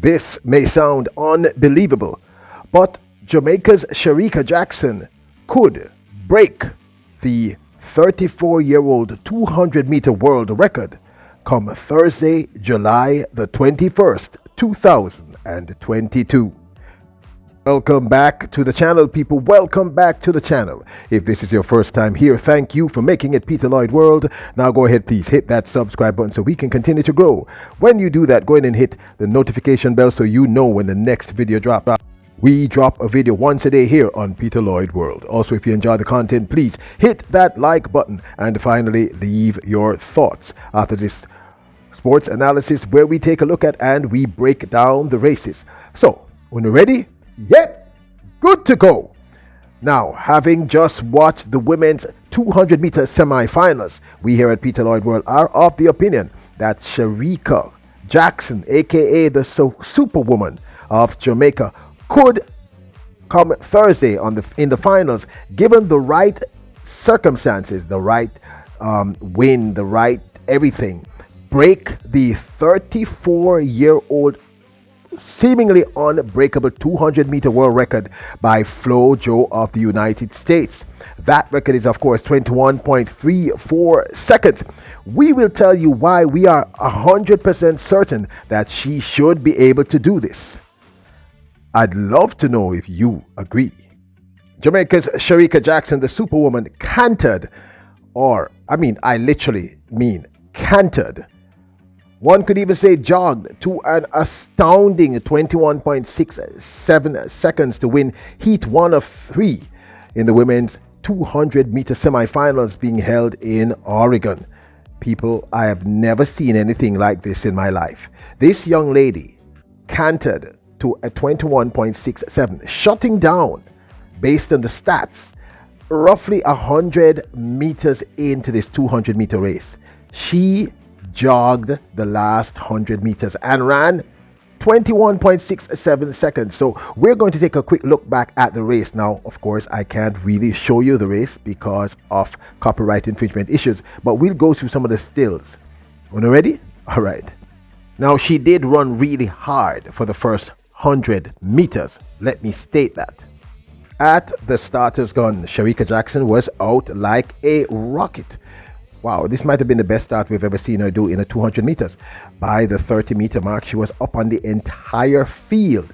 This may sound unbelievable, but Jamaica's Shericka Jackson could break the 34-year-old 200-meter world record come Thursday, July the 21st, 2022. Welcome back to the channel, people. Welcome back to the channel. If this is your first time here, thank you for making it Peter Lloyd World. Now go ahead, please hit that subscribe button so we can continue to grow. When you do that, go ahead and hit the notification bell so you know when the next video drops. We drop a video once a day here on Peter Lloyd World. Also, if you enjoy the content, please hit that like button and finally leave your thoughts after this sports analysis where we take a look at and we break down the races. So, when you're ready, yep, good to go. Now, having just watched the women's 200-meter semi-finals, we here at Peter Lloyd World are of the opinion that Shericka Jackson, aka the Superwoman of Jamaica, could come Thursday in the finals, given the right circumstances, the right win, the right everything, break the 34-year-old seemingly unbreakable 200-meter world record by Flo Jo of the United States. That record is, of course, 21.34 seconds. We will tell you why we are 100% certain that she should be able to do this. I'd love to know if you agree. Jamaica's Shericka Jackson, the Superwoman, cantered, I literally mean cantered. One could even say jogged to an astounding 21.67 seconds to win Heat 1 of 3 in the women's 200-meter semifinals being held in Oregon. People, I have never seen anything like this in my life. This young lady cantered to a 21.67, shutting down, based on the stats, roughly 100 meters into this 200-meter race. She jogged the last 100 meters and ran 21.67 seconds. So we're going to take a quick look back at the race. Now, of course, I can't really show you the race because of copyright infringement issues, but we'll go through some of the stills. Are you ready? All right. Now, she did run really hard for the first 100 meters. Let me state that. At the starter's gun, Shericka Jackson was out like a rocket. Wow, this might have been the best start we've ever seen her do in a 200 meters. By the 30-meter mark, she was up on the entire field.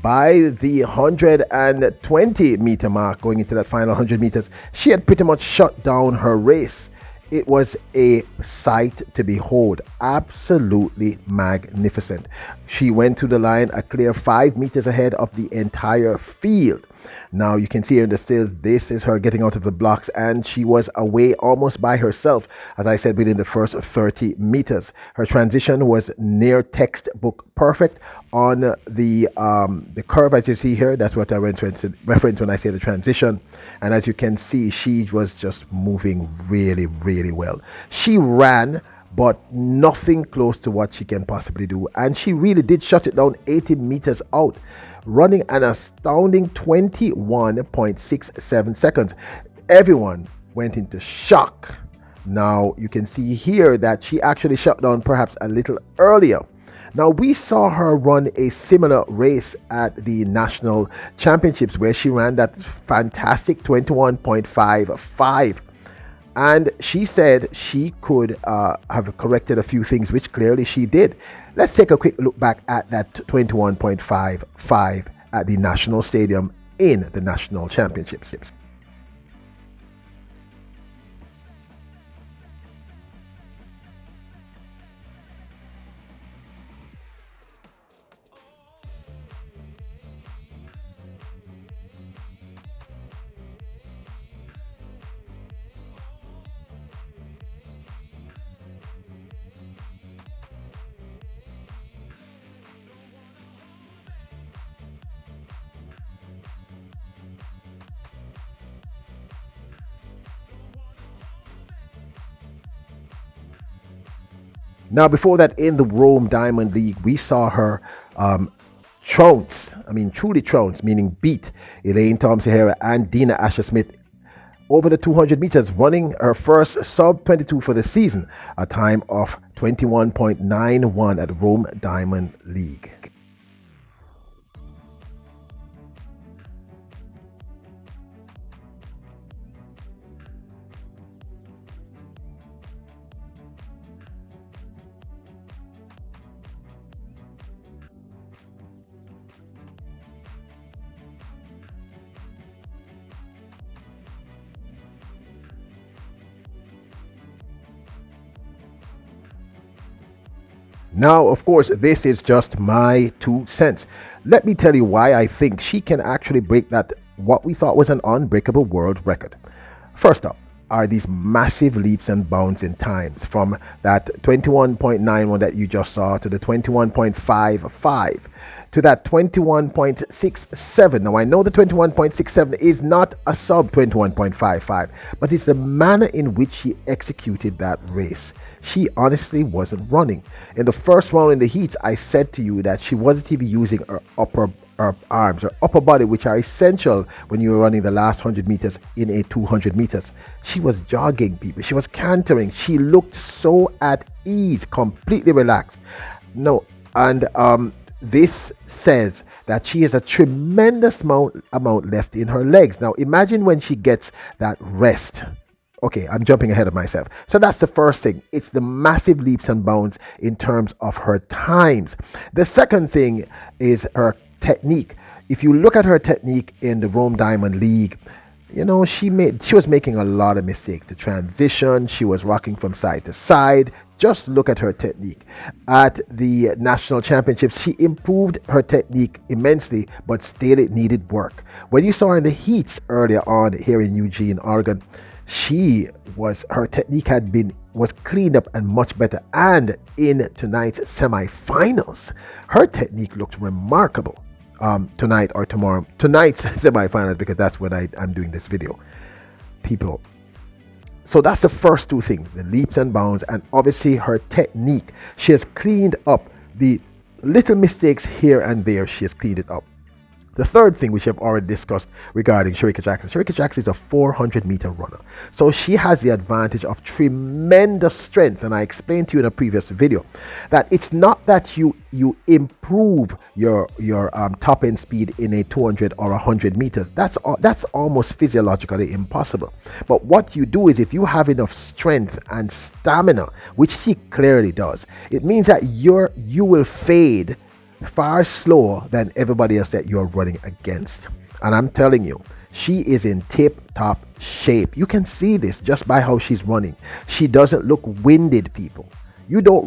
By the 120-meter mark, going into that final 100 meters, she had pretty much shut down her race. It was a sight to behold. Absolutely magnificent. She went to the line a clear 5 meters ahead of the entire field. Now you can see her in the stills. This is her getting out of the blocks, and she was away almost by herself, as I said, within the first 30 meters. Her transition was near textbook perfect on the curve, as you see here. That's what I reference when I say the transition. And as you can see, she was just moving really, really well. She ran, but nothing close to what she can possibly do. And she really did shut it down 80 meters out, running an astounding 21.67 seconds. Everyone went into shock. Now you can see here that she actually shut down perhaps a little earlier. Now we saw her run a similar race at the national championships where she ran that fantastic 21.55. And she said she could have corrected a few things, which clearly she did. Let's take a quick look back at that 21.55 at the National Stadium in the National Championships. Now, before that, in the Rome Diamond League, we saw her truly trounce, meaning beat Elaine Thompson-Herah and Dina Asher-Smith over the 200 meters, running her first sub-22 for the season, a time of 21.91 at Rome Diamond League. Now, of course, this is just my 2 cents. Let me tell you why I think she can actually break that, what we thought was an unbreakable world record. First up are these massive leaps and bounds in times, from that 21.91 that you just saw to the 21.55 to that 21.67. Now, I know the 21.67 is not a sub 21.55, but it's the manner in which she executed that race. She honestly wasn't running. In the first round in the heats, I said to you that she wasn't even using her arms, her upper body, which are essential when you're running the last 100 meters in a 200 meters. She was jogging, people. She was cantering. She looked so at ease, completely relaxed. No, and this says that she has a tremendous amount left in her legs. Now, imagine when she gets that rest. Okay, I'm jumping ahead of myself. So that's the first thing. It's the massive leaps and bounds in terms of her times. The second thing is her technique. If you look at her technique in the Rome Diamond League, you know, she was making a lot of mistakes. The transition, she was rocking from side to side. Just look at her technique. At the national championships, she improved her technique immensely, but still it needed work. When you saw her in the heats earlier on here in Eugene, Oregon, her technique was cleaned up and much better. And in tonight's semifinals, her technique looked remarkable. Tonight or tomorrow, tonight's semifinals, because that's when I'm doing this video, people. So that's the first two things, the leaps and bounds, and obviously her technique. She has cleaned up the little mistakes here and there. She has cleaned it up. The third thing, which I've already discussed regarding Shericka Jackson. Shericka Jackson is a 400-meter runner. So she has the advantage of tremendous strength. And I explained to you in a previous video that it's not that you improve your top end speed in a 200 or 100 meters. That's almost physiologically impossible. But what you do is, if you have enough strength and stamina, which she clearly does, it means that you will fade far slower than everybody else that you're running against. And I'm telling you, she is in tip-top shape. You can see this just by how she's running. She doesn't look winded, people. You do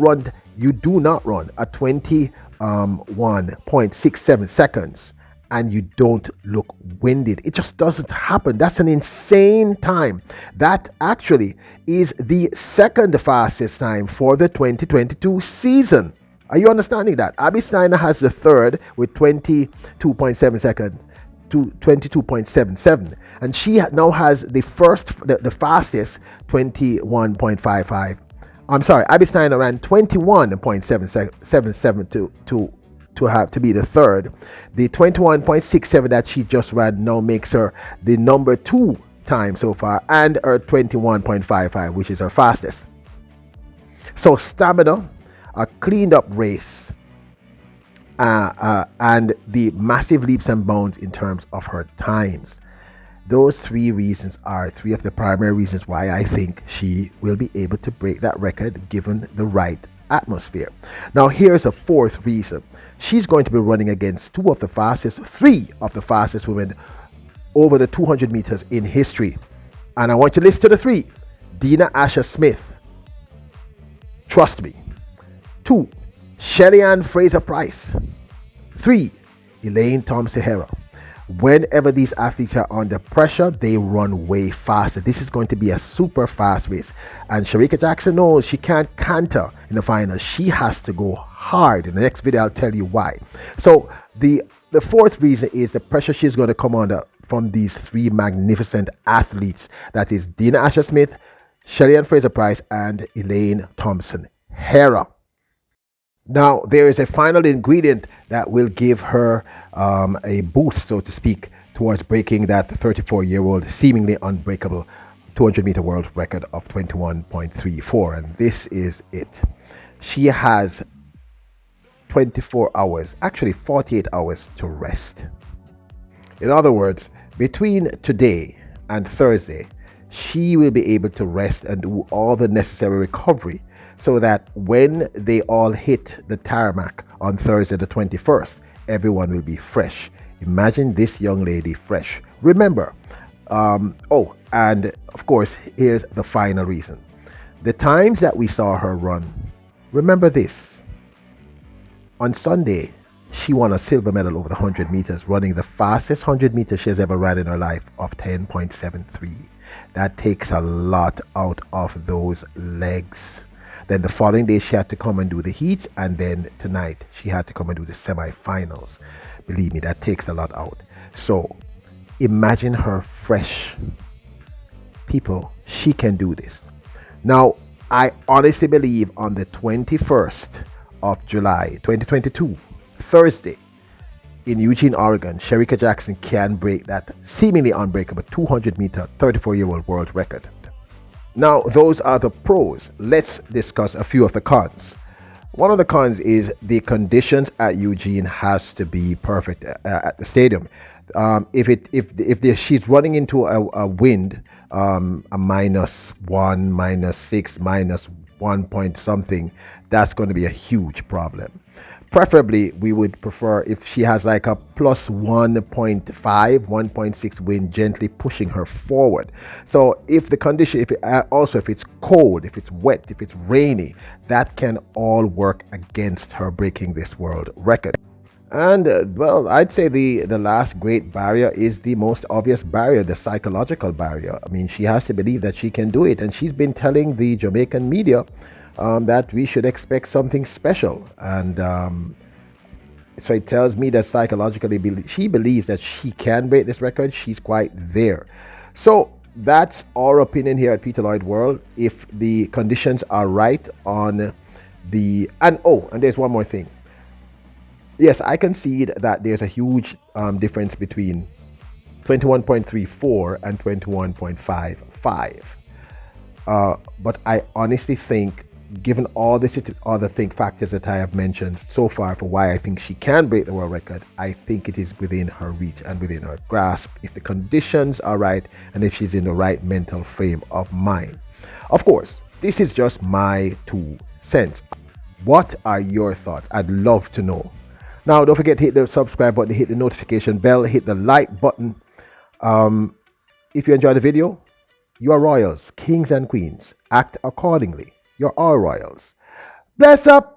not run a 21.67 seconds and you don't look winded. It just doesn't happen. That's an insane time. That actually is the second fastest time for the 2022 season. Are you understanding that? Abby Steiner has the third with 22.7 seconds to 22.77, and she now has the fastest 21.55. I'm sorry, Abby Steiner ran 21.77 to be the third. The 21.67 that she just ran now makes her the number 2 time so far, and her 21.55, which is her fastest. So stamina, a cleaned up race, and the massive leaps and bounds in terms of her times. Those three reasons are three of the primary reasons why I think she will be able to break that record given the right atmosphere. Now here's a fourth reason. She's going to be running against three of the fastest women over the 200 meters in history. And I want you to listen to the three. Dina Asher Smith. Trust me. 2. Shelly-Ann Fraser-Pryce. 3. Elaine Thompson-Herah. Whenever these athletes are under pressure, they run way faster. This is going to be a super fast race. And Shericka Jackson knows she can't canter in the finals. She has to go hard. In the next video, I'll tell you why. So the fourth reason is the pressure she's going to come under from these three magnificent athletes. That is Dina Asher Smith, Shelly-Ann Fraser-Pryce, and Elaine Thompson-Herah. Now, there is a final ingredient that will give her a boost, so to speak, towards breaking that 34-year-old seemingly unbreakable 200-meter world record of 21.34. And this is it. She has 24 hours, actually 48 hours to rest. In other words, between today and Thursday, she will be able to rest and do all the necessary recovery, so that when they all hit the tarmac on Thursday the 21st, everyone will be fresh. Imagine this young lady fresh. Remember, and of course, here's the final reason. The times that we saw her run, remember this. On Sunday, she won a silver medal over the 100 meters, running the fastest 100 meters she has ever run in her life of 10.73. That takes a lot out of those legs. Then the following day, she had to come and do the heats, and then tonight, she had to come and do the semifinals. Believe me, that takes a lot out. So imagine her fresh. People, she can do this. Now, I honestly believe on the 21st of July 2022, Thursday, in Eugene, Oregon, Shericka Jackson can break that seemingly unbreakable 200-meter 34-year-old world record. Now, those are the pros. Let's discuss a few of the cons. One of the cons is the conditions at Eugene has to be perfect at the stadium. If she's running into a wind, a -1, -6, -1 point something, that's going to be a huge problem. Preferably, we would prefer if she has like a +1.5, 1.6 wind gently pushing her forward. So if the condition, if it's cold, if it's wet, if it's rainy, that can all work against her breaking this world record. And well, I'd say the last great barrier is the most obvious barrier, the psychological barrier. I mean, she has to believe that she can do it, and she's been telling the Jamaican media that we should expect something special. And so it tells me that psychologically she believes that she can break this record. She's quite there. So that's our opinion here at Peter Lloyd World. If the conditions are right on and there's one more thing. Yes, I concede that there's a huge difference between 21.34 and 21.55. But I honestly think, given all the other factors that I have mentioned so far for why I think she can break the world record, I think it is within her reach and within her grasp if the conditions are right and if she's in the right mental frame of mind. Of course, this is just my 2 cents. What are your thoughts? I'd love to know. Now, don't forget to hit the subscribe button, hit the notification bell, hit the like button. If you enjoyed the video, you are royals, kings and queens. Act accordingly. You're all royals. Bless up!